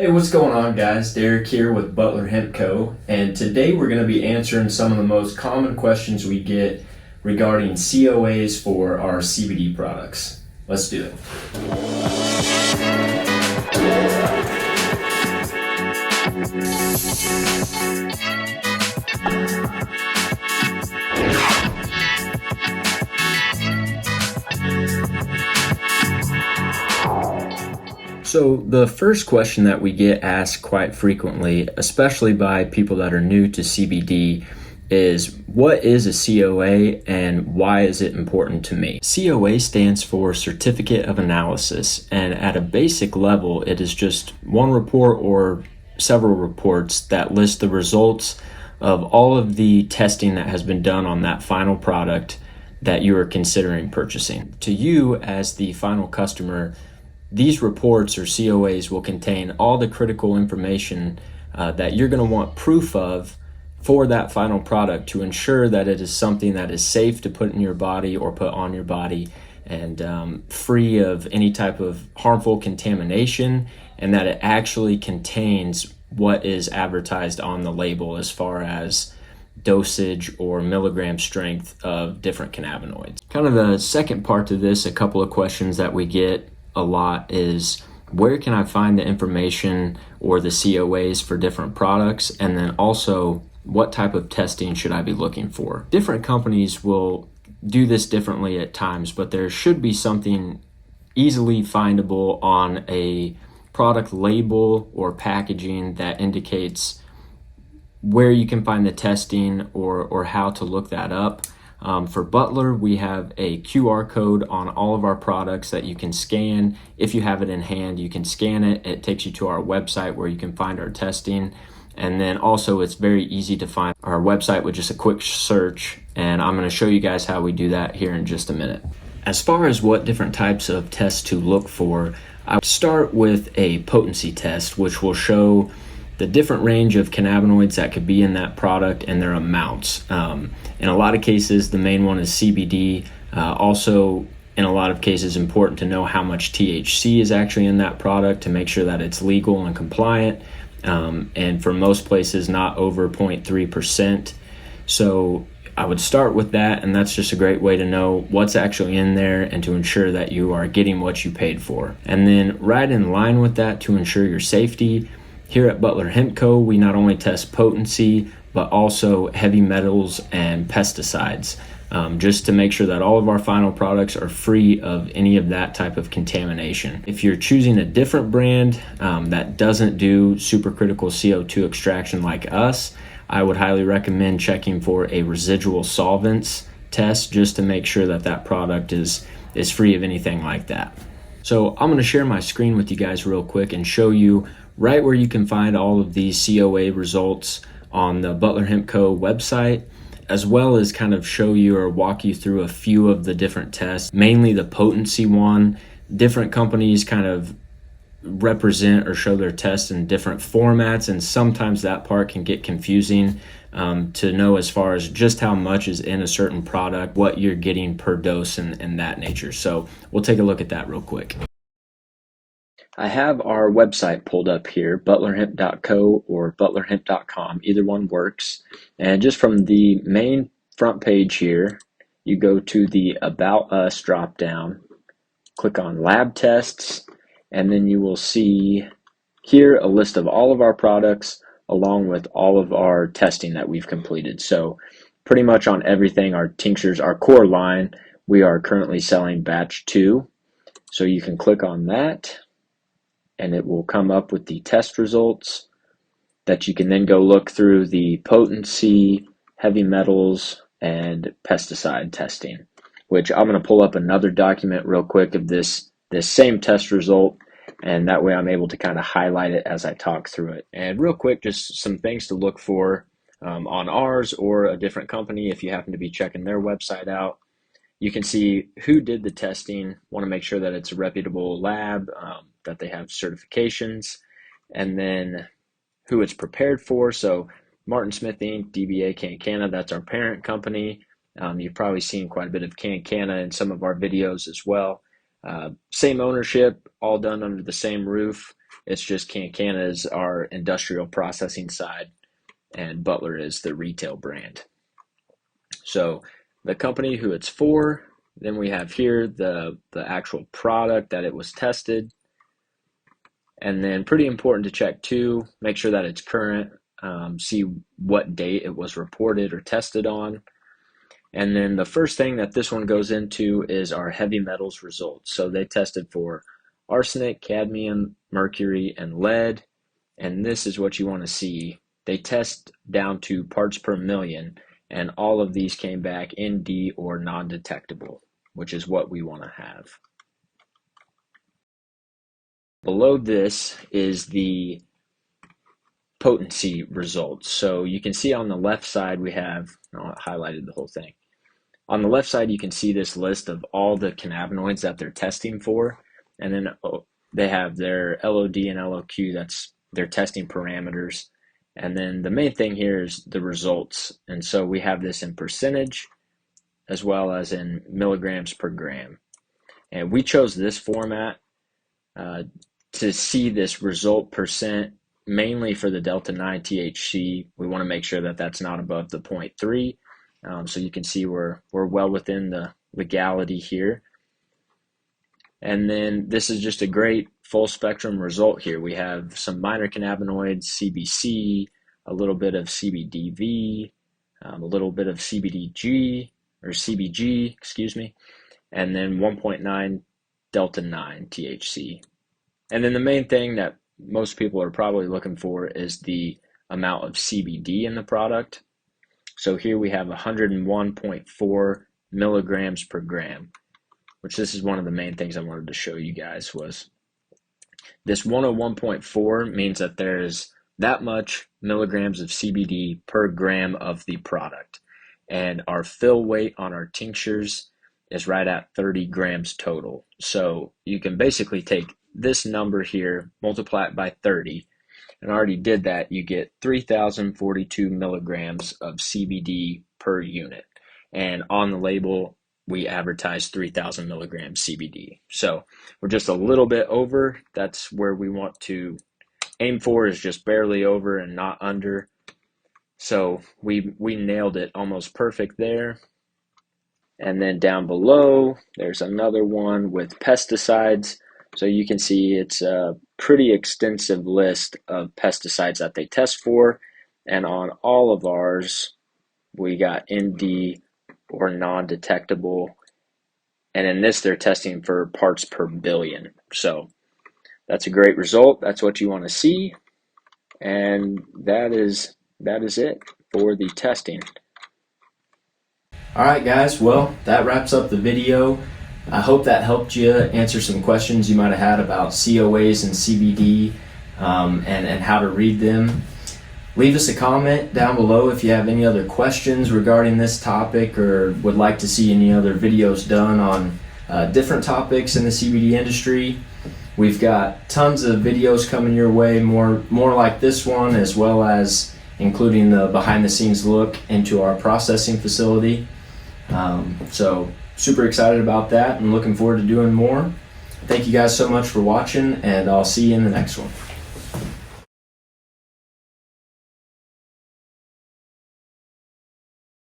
Hey, what's going on, guys? Derek here with Butler Hemp Co. And today we're going to be answering some of the most common questions we get regarding COAs for our CBD products. Let's do it. So, the first question that we get asked quite frequently, especially by people that are new to CBD, is what is a COA and why is it important to me? COA stands for Certificate of Analysis, and at a basic level, it is just one report or several reports that list the results of all of the testing that has been done on that final product that you are considering purchasing. To you, as the final customer, these reports or COAs will contain all the critical information that you're going to want proof of for that final product to ensure that it is something that is safe to put in your body or put on your body and free of any type of harmful contamination, and that it actually contains what is advertised on the label as far as dosage or milligram strength of different cannabinoids. Kind of the second part to this, a couple of questions that we get a lot is where can I find the information or the COAs for different products, and then also what type of testing should I be looking for. Different companies will do this differently at times, but there should be something easily findable on a product label or packaging that indicates where you can find the testing or how to look that up. For Butler, we have a QR code on all of our products that you can scan. If you have it in hand, you can scan it. It takes you to our website where you can find our testing. And then also it's very easy to find our website with just a quick search. And I'm going to show you guys how we do that here in just a minute. As far as what different types of tests to look for, I would start with a potency test, which will show the different range of cannabinoids that could be in that product and their amounts. In a lot of cases, the main one is CBD. Also, in a lot of cases, important to know how much THC is actually in that product to make sure that it's legal and compliant. And for most places, not over 0.3%. So I would start with that, and that's just a great way to know what's actually in there and to ensure that you are getting what you paid for. And then right in line with that, to ensure your safety, here at Butler Hemp Co., we not only test potency, but also heavy metals and pesticides, just to make sure that all of our final products are free of any of that type of contamination. If you're choosing a different brand that doesn't do supercritical CO2 extraction like us, I would highly recommend checking for a residual solvents test just to make sure that that product is free of anything like that. So I'm going to share my screen with you guys real quick and show you right where you can find all of these COA results on the Butler Hemp Co. website, as well as kind of show you or walk you through a few of the different tests, mainly the potency one. Different companies kind of represent or show their tests in different formats, and sometimes that part can get confusing to know as far as just how much is in a certain product, what you're getting per dose and that nature. So we'll take a look at that real quick. I have our website pulled up here, butlerhemp.co or butlerhemp.com. Either one works. And just from the main front page here, you go to the About Us drop down, click on Lab Tests, and then you will see here a list of all of our products along with all of our testing that we've completed. So pretty much on everything, our tinctures, our core line, we are currently selling batch 2. So you can click on that, and it will come up with the test results that you can then go look through the potency, heavy metals, and pesticide testing, which I'm going to pull up another document real quick of this same test result, and that way I'm able to kind of highlight it as I talk through it. And real quick, just some things to look for on ours or a different company if you happen to be checking their website out. You can see who did the testing, want to make sure that it's a reputable lab, that they have certifications, and then who it's prepared for. So Martin Smith Inc., DBA CanCana, that's our parent company. You've probably seen quite a bit of CanCana in some of our videos as well. Same ownership, all done under the same roof. It's just Can is our industrial processing side, and Butler is the retail brand. So the company who it's for, then we have here the actual product that it was tested, and then pretty important to check too, make sure that it's current, see what date it was reported or tested on. And then the first thing that this one goes into is our heavy metals results. So they tested for arsenic, cadmium, mercury, and lead. And this is what you want to see. They test down to parts per million, and all of these came back ND or non-detectable, which is what we want to have. Below this is the potency results. So you can see on the left side we have, I highlighted the whole thing. On the left side, you can see this list of all the cannabinoids that they're testing for, and then they have their LOD and LOQ, that's their testing parameters. And then the main thing here is the results. And so we have this in percentage as well as in milligrams per gram. And we chose this format to see this result percent mainly for the Delta 9 THC. We want to make sure that that's not above the 0.3. So you can see we're well within the legality here. And then this is just a great full spectrum result here. We have some minor cannabinoids, CBC, a little bit of CBDV, a little bit of CBDG, or CBG, excuse me, and then 1.9 Delta 9 THC. And then the main thing that most people are probably looking for is the amount of CBD in the product. So here we have 101.4 milligrams per gram, which this is one of the main things I wanted to show you guys was this 101.4 means that there's that much milligrams of CBD per gram of the product. And our fill weight on our tinctures is right at 30 grams total. So you can basically take this number here, multiply it by 30, and I already did that. You get 3,042 milligrams of CBD per unit. And on the label, we advertise 3,000 milligrams CBD. So we're just a little bit over. That's where we want to aim for, is just barely over and not under. So we nailed it, almost perfect there. And then down below, there's another one with pesticides. So you can see it's a pretty extensive list of pesticides that they test for. And on all of ours, we got ND or non-detectable. And in this, they're testing for parts per billion. So that's a great result. That's what you want to see. And that is it for the testing. All right, guys. Well, that wraps up the video. I hope that helped you answer some questions you might have had about COAs and CBD and how to read them. Leave us a comment down below if you have any other questions regarding this topic or would like to see any other videos done on different topics in the CBD industry. We've got tons of videos coming your way, more like this one, as well as including the behind the scenes look into our processing facility. So super excited about that and looking forward to doing more. Thank you guys so much for watching, and I'll see you in the next one.